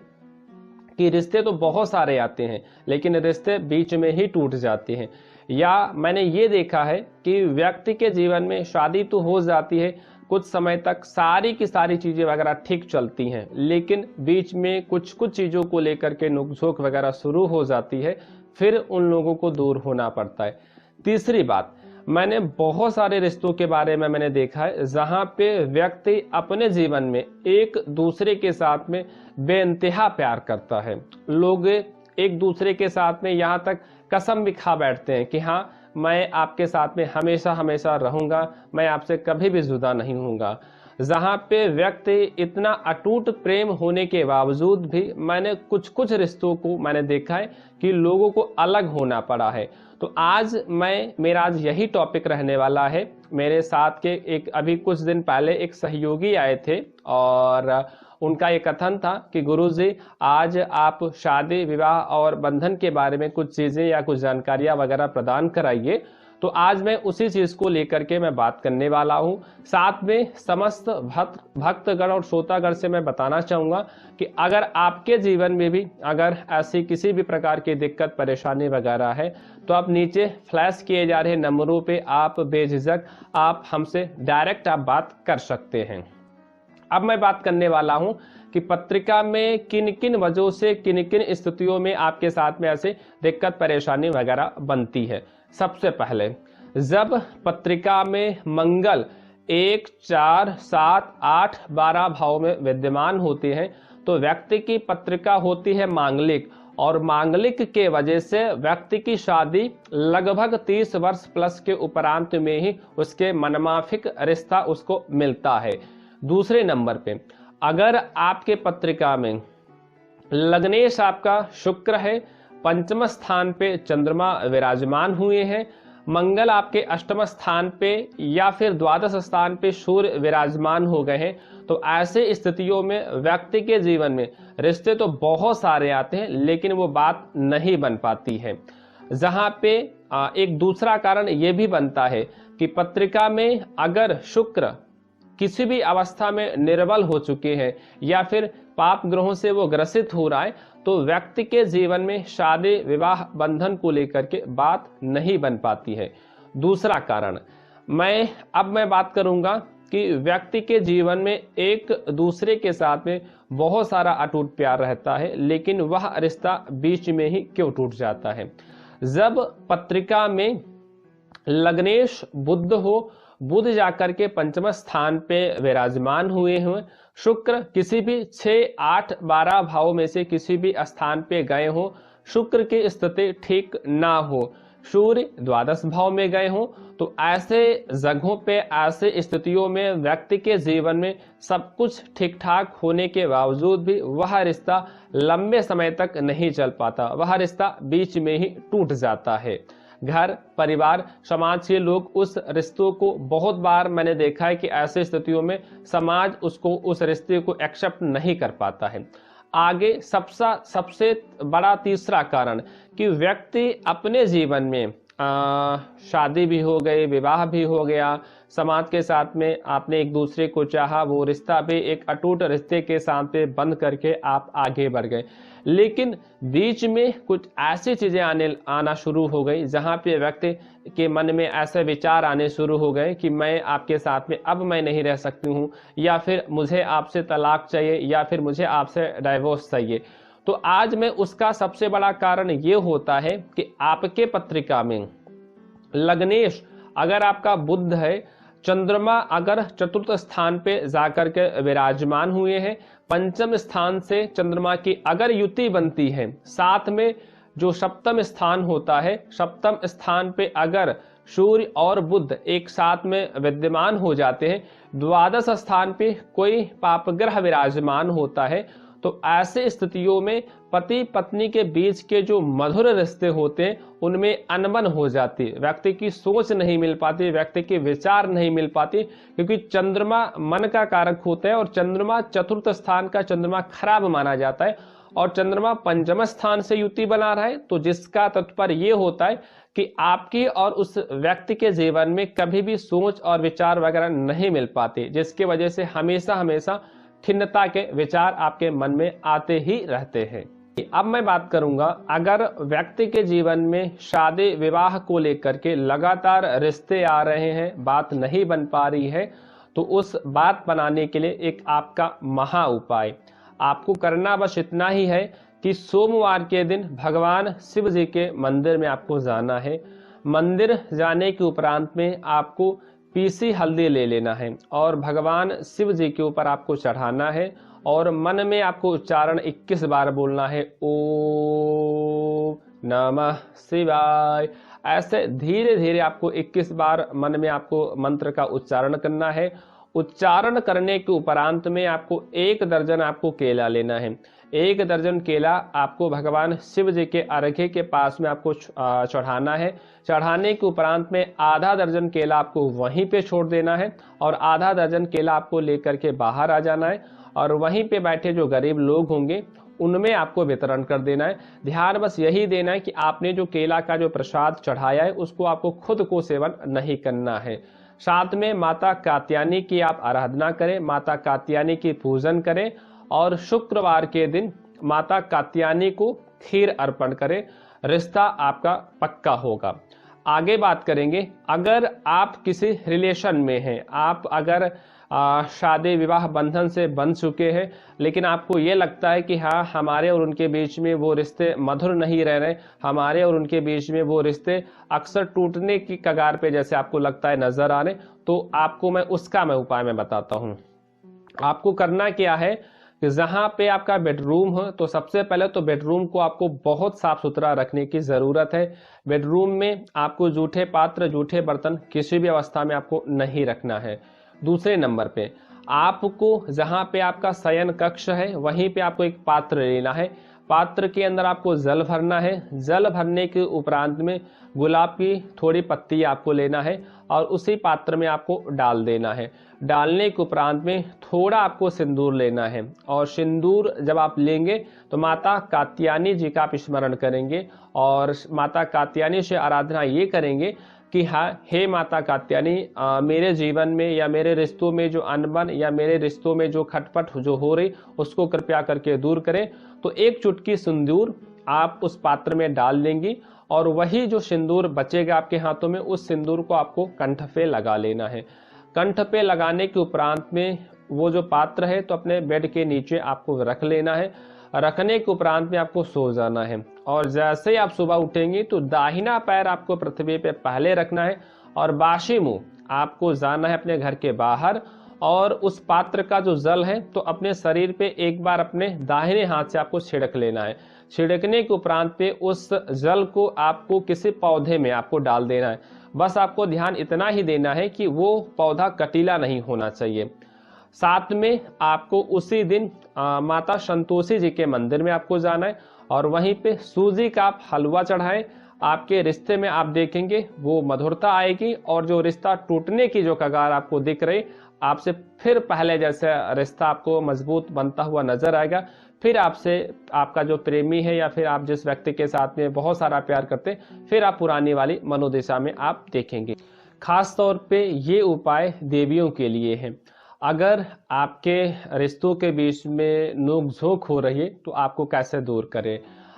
कि रिश्ते तो बहुत सारे आते हैं लेकिन रिश्ते बीच में ही टूट जाते हैं। या मैंने ये देखा है कि व्यक्ति के जीवन में शादी तो हो जाती है, कुछ समय तक सारी की सारी चीज़ें वगैरह ठीक चलती हैं, लेकिन बीच में कुछ चीज़ों को लेकर के नोकझोंक वगैरह शुरू हो जाती है, फिर उन लोगों को दूर होना पड़ता है। तीसरी बात, मैंने बहुत सारे रिश्तों के बारे में मैंने देखा है जहाँ पे व्यक्ति अपने जीवन में एक दूसरे के साथ में बेइंतहा प्यार करता है। लोग एक दूसरे के साथ में यहाँ तक कसम भी खा बैठते हैं कि हाँ, मैं आपके साथ में हमेशा हमेशा रहूँगा, मैं आपसे कभी भी जुदा नहीं होऊंगा। जहाँ पे व्यक्ति इतना अटूट प्रेम होने के बावजूद भी मैंने कुछ रिश्तों को मैंने देखा है कि लोगों को अलग होना पड़ा है। तो आज मेरा आज यही टॉपिक रहने वाला है। मेरे साथ के एक अभी कुछ दिन पहले एक सहयोगी आए थे और उनका ये कथन था कि गुरुजी, आज आप शादी, विवाह और बंधन के बारे में कुछ चीज़ें या कुछ जानकारियाँ वगैरह प्रदान कराइए। तो आज मैं उसी चीज़ को लेकर के मैं बात करने वाला हूँ। साथ में समस्त भक्तगण और श्रोतागण से मैं बताना चाहूँगा कि अगर आपके जीवन में भी अगर ऐसी किसी भी प्रकार की दिक्कत, परेशानी वगैरह है तो आप नीचे फ्लैश किए जा रहे नंबरों पे आप बेझिझक आप हमसे डायरेक्ट आप बात कर सकते हैं। अब मैं बात करने वाला हूं कि पत्रिका में किन किन वजहों से, किन किन स्थितियों में आपके साथ में ऐसे दिक्कत, परेशानी वगैरह बनती है। सबसे पहले, जब पत्रिका में मंगल 1, 4, 7, 8, 12 भाव में विद्यमान होते हैं तो व्यक्ति की पत्रिका होती है मांगलिक, और मांगलिक के वजह से व्यक्ति की शादी लगभग 30 वर्ष प्लस के उपरांत में ही उसके मनमाफिक रिश्ता उसको मिलता है। दूसरे नंबर पे, अगर आपके पत्रिका में लग्नेश आपका शुक्र है, पंचम स्थान पे चंद्रमा विराजमान हुए हैं, मंगल आपके अष्टम स्थान पे या फिर द्वादश स्थान पे सूर्य विराजमान हो गए हैं, तो ऐसे स्थितियों में व्यक्ति के जीवन में रिश्ते तो बहुत सारे आते हैं लेकिन वो बात नहीं बन पाती है। जहाँ पे एक दूसरा कारण ये भी बनता है कि पत्रिका में अगर शुक्र किसी भी अवस्था में निर्बल हो चुके हैं या फिर पाप ग्रहों से वो ग्रसित हो रहा है तो व्यक्ति के जीवन में शादी, विवाह, बंधन को लेकर के बात नहीं बन पाती है। दूसरा कारण मैं बात करूंगा कि व्यक्ति के जीवन में एक दूसरे के साथ में बहुत सारा अटूट प्यार रहता है लेकिन वह रिश्ता बीच में ही क्यों टूट जाता है। जब पत्रिका में लग्नेश बुध हो, बुध जाकर के पंचम स्थान पे विराजमान हुए हैं, शुक्र किसी भी 6, 8, 12 भाव में से किसी भी स्थान पे गए हो, शुक्र की स्थिति ठीक ना हो, सूर्य द्वादश भाव में गए हो, तो ऐसे जगहों पे, ऐसे स्थितियों में व्यक्ति के जीवन में सब कुछ ठीक ठाक होने के बावजूद भी वह रिश्ता लंबे समय तक नहीं चल पाता, वह रिश्ता बीच में ही टूट जाता है। घर, परिवार, समाज के लोग उस रिश्तों को बहुत बार मैंने देखा है कि ऐसे स्थितियों में समाज उस रिश्ते को एक्सेप्ट नहीं कर पाता है। आगे सबसे बड़ा तीसरा कारण कि व्यक्ति अपने जीवन में शादी भी हो गई, विवाह भी हो गया, समाज के साथ में आपने एक दूसरे को चाहा, वो रिश्ता भी एक अटूट रिश्ते के साथ में बंद करके आप आगे बढ़ गए, लेकिन बीच में कुछ ऐसी चीजें आना शुरू हो गई जहां पे व्यक्ति के मन में ऐसे विचार आने शुरू हो गए कि मैं आपके साथ में अब मैं नहीं रह सकती हूं, या फिर मुझे आपसे तलाक चाहिए, या फिर मुझे आपसे डाइवोर्स चाहिए। तो आज में उसका सबसे बड़ा कारण ये होता है कि आपके पत्रिका में लग्नेश अगर आपका बुध है, चंद्रमा अगर चतुर्थ स्थान पे जाकर के विराजमान हुए हैं, पंचम स्थान से चंद्रमा की अगर युति बनती है, साथ में जो सप्तम स्थान होता है, सप्तम स्थान पे अगर सूर्य और बुध एक साथ में विद्यमान हो जाते हैं, द्वादश स्थान पे कोई पाप ग्रह विराजमान होता है, तो ऐसे स्थितियों में पति पत्नी के बीच के जो मधुर रिश्ते होते हैं उनमें अनबन हो जाती है, व्यक्ति की सोच नहीं मिल पाती, व्यक्ति के विचार नहीं मिल पाती, क्योंकि चंद्रमा मन का कारक होता है और चंद्रमा चतुर्थ स्थान का चंद्रमा खराब माना जाता है और चंद्रमा पंचम स्थान से युति बना रहा है। तो जिसका तात्पर्य ये होता है कि आपकी और उस व्यक्ति के जीवन में कभी भी सोच और विचार वगैरह नहीं मिल पाते, जिसकी वजह से हमेशा हमेशा खिन्नता के विचार आपके मन में आते ही रहते हैं। अब मैं बात करूंगा, अगर व्यक्ति के जीवन में शादी विवाह को लेकर के लगातार रिश्ते आ रहे हैं, बात नहीं बन पा रही है, तो उस बात बनाने के लिए एक आपका महा उपाय आपको करना बस इतना ही है कि सोमवार के दिन भगवान शिव जी के मंदिर में आपको जाना है। मंदिर जाने के उपरांत में आपको पीसी हल्दी ले लेना है और भगवान शिव जी के ऊपर आपको चढ़ाना है और मन में आपको उच्चारण 21 बार बोलना है, ओम नमः शिवाय। ऐसे धीरे धीरे आपको 21 बार मन में आपको मंत्र का उच्चारण करना है। उच्चारण करने के उपरांत में आपको 1 दर्जन आपको केला लेना है। 1 दर्जन केला आपको भगवान शिव जी के अर्घ्य के पास में आपको चढ़ाना है। चढ़ाने के उपरांत में आधा दर्जन केला आपको वहीं पे छोड़ देना है और आधा दर्जन केला आपको लेकर के बाहर आ जाना है और वहीं पे बैठे जो गरीब लोग होंगे उनमें आपको वितरण कर देना है। ध्यान बस यही देना है कि आपने जो केला का जो प्रसाद चढ़ाया है उसको आपको खुद को सेवन नहीं करना है। साथ में माता कात्यायनी की आप आराधना करें, माता कात्यायनी की पूजन करें और शुक्रवार के दिन माता कात्यायनी को खीर अर्पण करें। रिश्ता आपका पक्का होगा। आगे बात करेंगे, अगर आप किसी रिलेशन में हैं, आप अगर शादी विवाह बंधन से बंध चुके हैं, लेकिन आपको ये लगता है कि हाँ हमारे और उनके बीच में वो रिश्ते मधुर नहीं रह रहे, हमारे और उनके बीच में वो रिश्ते अक्सर टूटने की कगार पे जैसे आपको लगता है नजर आ रहे, तो आपको मैं उसका उपाय मैं बताता हूँ। आपको करना क्या है कि जहाँ पे आपका बेडरूम हो तो सबसे पहले तो बेडरूम को आपको बहुत साफ सुथरा रखने की ज़रूरत है। बेडरूम में आपको जूठे पात्र, जूठे बर्तन किसी भी अवस्था में आपको नहीं रखना है। दूसरे नंबर पे आपको जहाँ पे आपका शयन कक्ष है वहीं पे आपको एक पात्र लेना है। पात्र के अंदर आपको जल भरना है। जल भरने के उपरांत में गुलाब की थोड़ी पत्ती आपको लेना है और उसी पात्र में आपको डाल देना है। डालने के उपरांत में थोड़ा आपको सिंदूर लेना है और सिंदूर जब आप लेंगे तो माता कात्यायनी जी का आप स्मरण करेंगे और माता कात्यायनी से आराधना ये करेंगे कि हाँ, हे माता कात्यायनी, मेरे जीवन में या मेरे रिश्तों में जो अनबन या मेरे रिश्तों में जो खटपट जो हो रही उसको कृपया करके दूर करें। तो एक चुटकी सिंदूर आप उस पात्र में डाल देंगी और वही जो सिंदूर बचेगा आपके हाथों में, उस सिंदूर को आपको कंठ पे लगा लेना है। कंठ पे लगाने के उपरांत में वो जो पात्र है तो अपने बेड के नीचे आपको रख लेना है। रखने के उपरांत में आपको सो जाना है और जैसे ही आप सुबह उठेंगी तो दाहिना पैर आपको पृथ्वी पे पहले रखना है और बाशी मुंह आपको जाना है अपने घर के बाहर और उस पात्र का जो जल है तो अपने शरीर पे एक बार अपने दाहिने हाथ से आपको छिड़क लेना है। छिड़कने के उपरांत पे उस जल को आपको किसी पौधे में आपको डाल देना है। बस आपको ध्यान इतना ही देना है कि वो पौधा कटीला नहीं होना चाहिए। साथ में आपको उसी दिन माता संतोषी जी के मंदिर में आपको जाना है और वहीं पे सूजी का आप हलवा चढ़ाएं। आपके रिश्ते में आप देखेंगे वो मधुरता आएगी और जो रिश्ता टूटने की जो कगार आपको दिख रही, आपसे फिर पहले जैसे रिश्ता आपको मजबूत बनता हुआ नजर आएगा। फिर आपसे आपका जो प्रेमी है या फिर आप जिस व्यक्ति के साथ में बहुत सारा प्यार करते, फिर आप पुरानी वाली मनोदशा में आप देखेंगे। खास तौर पे ये उपाय देवियों के लिए है। अगर आपके रिश्तों के बीच में नोक-झोंक हो रही है तो आपको कैसे दूर करें।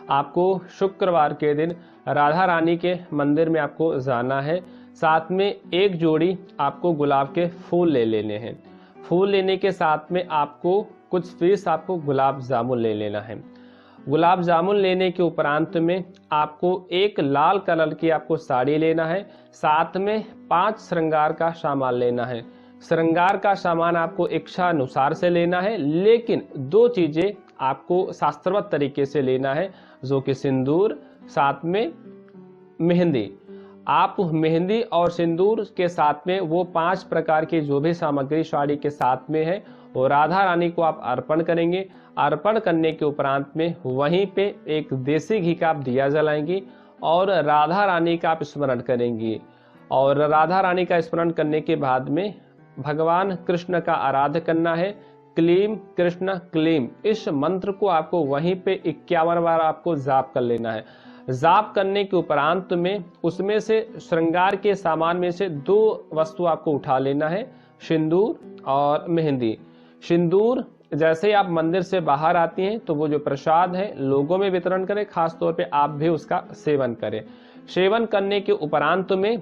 आपको शुक्रवार के दिन राधा रानी के मंदिर में आपको जाना है। साथ में एक जोड़ी आपको गुलाब के फूल ले लेने हैं। फूल लेने के साथ में आपको कुछ पीस आपको गुलाब जामुन ले लेना है। गुलाब जामुन लेने के उपरांत में आपको एक लाल कलर की आपको साड़ी लेना है। साथ में 5 श्रृंगार का सामान लेना है। श्रृंगार का सामान आपको इच्छा अनुसार से लेना है, लेकिन 2 चीजें आपको शास्त्रवत तरीके से लेना है, जो कि सिंदूर, साथ में मेहंदी। आप मेहंदी और सिंदूर के साथ में वो 5 प्रकार की जो भी सामग्री साड़ी के साथ में है वो राधा रानी को आप अर्पण करेंगे। अर्पण करने के उपरांत में वहीं पे एक देसी घी का आप दिया जलाएंगी और राधा रानी का आप स्मरण करेंगी। और राधा रानी का स्मरण करने के बाद में भगवान कृष्ण का आराधना करना है। क्लीम कृष्ण क्लीम, इस मंत्र को आपको वहीं पे 51 बार आपको जाप कर लेना है। जाप करने के उपरांत में उसमें से श्रृंगार के सामान में से 2 वस्तु आपको उठा लेना है, सिंदूर और मेहंदी। सिंदूर जैसे ही आप मंदिर से बाहर आती हैं तो वो जो प्रसाद है लोगों में वितरण करें, खास तौर पे आप भी उसका सेवन करें। सेवन करने के उपरांत में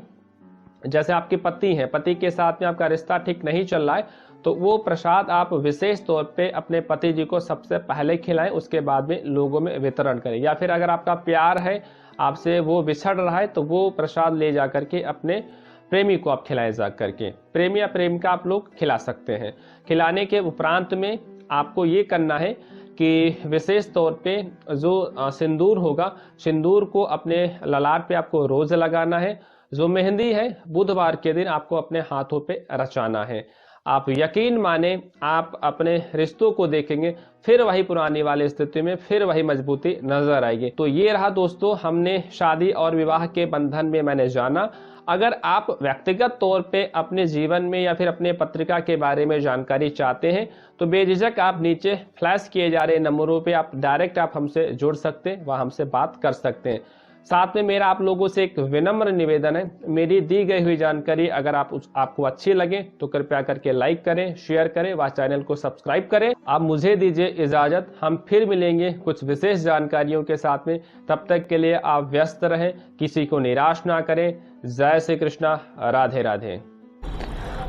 जैसे आपके पति हैं, पति के साथ में आपका रिश्ता ठीक नहीं चल रहा है तो वो प्रसाद आप विशेष तौर पे अपने पति जी को सबसे पहले खिलाएं, उसके बाद में लोगों में वितरण करें। या फिर अगर आपका प्यार है, आपसे वो बिछड़ रहा है तो वो प्रसाद ले जा करके अपने प्रेमी को आप खिलाएं जा करके। प्रेमी या प्रेमिका आप लोग खिला सकते हैं। खिलाने के उपरांत में आपको ये करना है कि विशेष तौर पे जो सिंदूर होगा, सिंदूर को अपने ललाट पे आपको रोज लगाना है। जो मेहंदी है बुधवार के दिन आपको अपने हाथों पे रचाना है। आप यकीन माने आप अपने रिश्तों को देखेंगे फिर वही पुरानी वाली स्थिति में फिर वही मजबूती नजर आएगी। तो ये रहा दोस्तों, हमने शादी और विवाह के बंधन में मैंने जाना। अगर आप व्यक्तिगत तौर पे अपने जीवन में या फिर अपने पत्रिका के बारे में जानकारी चाहते हैं तो बेझिझक आप नीचे फ्लैश किए जा रहे नंबरों पे आप डायरेक्ट आप हमसे जुड़ सकते हैं, वह हमसे बात कर सकते हैं। साथ में मेरा आप लोगों से एक विनम्र निवेदन है, मेरी दी गई हुई जानकारी अगर आपको अच्छी लगे तो कृपया करके लाइक करें, शेयर करें व चैनल को सब्सक्राइब करें। आप मुझे दीजिए इजाजत, हम फिर मिलेंगे कुछ विशेष जानकारियों के साथ में। तब तक के लिए आप व्यस्त रहें, किसी को निराश ना करें। जय Shri Krishna, Radhe Radhe.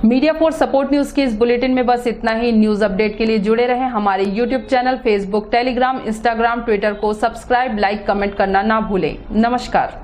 Media for support news के इस बुलेटिन में बस इतना ही। न्यूज अपडेट के लिए जुड़े रहें हमारे YouTube channel, Facebook, Telegram, Instagram, Twitter को सब्सक्राइब, लाइक, कमेंट करना ना भूलें। नमस्कार।